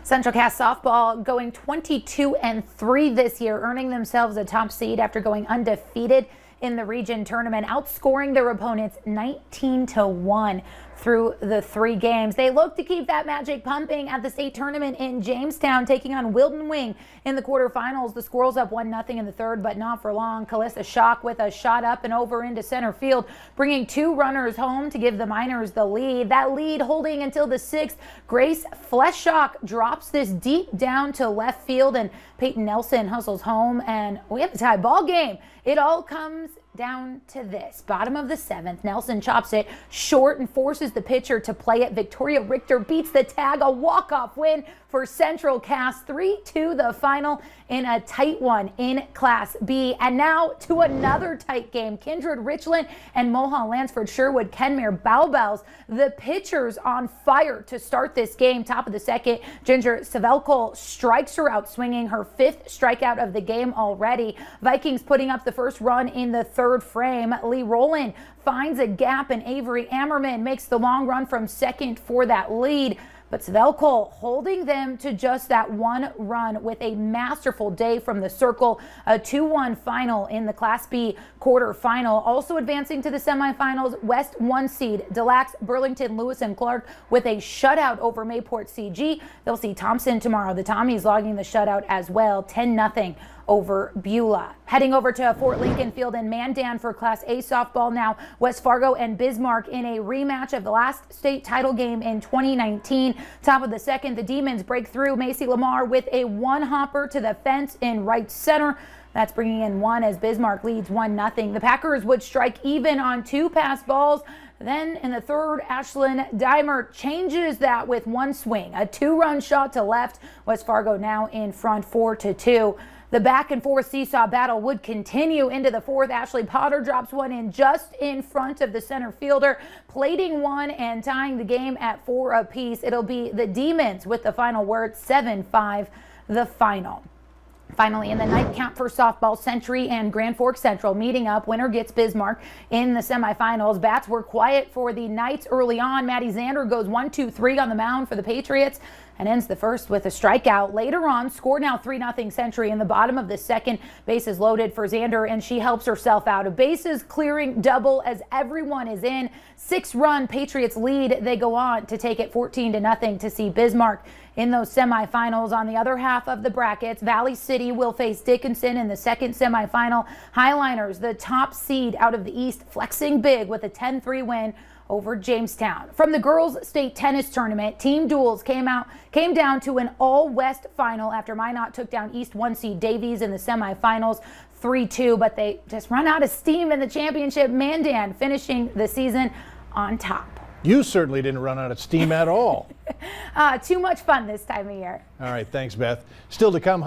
Central Cass softball going 22-3 this year, earning themselves a top seed after going undefeated in the region tournament, outscoring their opponents 19-1 through the 3 games. They look to keep that magic pumping at the state tournament in Jamestown, taking on Wilton Wing in the quarterfinals. The Squirrels up 1-0 in the third, but not for long. Calissa Shock with a shot up and over into center field, bringing 2 runners home to give the Miners the lead. That lead holding until the 6th. Grace Fleshock drops this deep down to left field, and Peyton Nelson hustles home, and we have a tie ball game. It all comes down to this. Bottom of the 7th, Nelson chops it short and forces the pitcher to play it. Victoria Richter beats the tag, a walk-off win for Central Cass. 3-2 the final in a tight one in Class B. And now to another tight game. Kindred Richland and Mulhall Lansford Sherwood Kenmare Baubels. The pitchers on fire to start this game. Top of the 2nd, Ginger Savelkol strikes her out, swinging her 5th strikeout of the game already. Vikings putting up the first run in the 3rd frame. Lee Rowland finds a gap, and Avery Ammerman makes the long run from 2nd for that lead. But Savelkol holding them to just that 1 run with a masterful day from the circle. A 2-1 final in the Class B quarterfinal. Also advancing to the semifinals, West 1 seed Des Lacs, Burlington, Lewis and Clark with a shutout over Mayport CG. They'll see Thompson tomorrow. The Tommies logging the shutout as well, 10-0 over Beulah. Heading over to Fort Lincoln Field in Mandan for Class A softball now. West Fargo and Bismarck in a rematch of the last state title game in 2019. Top of the 2nd, the Demons break through. Macy Lamar with a 1-hopper to the fence in right center. That's bringing in 1 as Bismarck leads 1-0. The Packers would strike even on 2 pass balls. Then in the 3rd, Ashlyn Dimer changes that with 1 swing. A 2-run shot to left. West Fargo now in front 4-2. The back and forth seesaw battle would continue into the 4th. Ashley Potter drops 1 in just in front of the center fielder, plating 1 and tying the game at 4 apiece. It'll be the Demons with the final word, 7-5 the final. Finally, in the night count for softball, Century and Grand Forks Central meeting up. Winner gets Bismarck in the semifinals. Bats were quiet for the Knights early on. Maddie Zander goes 1-2-3 on the mound for the Patriots and ends the first with a strikeout. Later on, score now 3-0 Century in the bottom of the 2nd. Bases loaded for Zander, and she helps herself out. A bases clearing double as everyone is in. 6-run Patriots lead. They go on to take it 14-0 to see Bismarck in those semifinals. On the other half of the brackets, Valley City will face Dickinson in the 2nd semifinal. Highliners, the top seed out of the East, flexing big with a 10-3 win over Jamestown. From the girls' state tennis tournament, team duels came down to an all-West final after Minot took down East 1 seed Davies in the semifinals 3-2, but they just run out of steam in the championship. Mandan finishing the season on top. You certainly didn't run out of steam at all. Too much fun this time of year. All right, thanks, Beth. Still to come,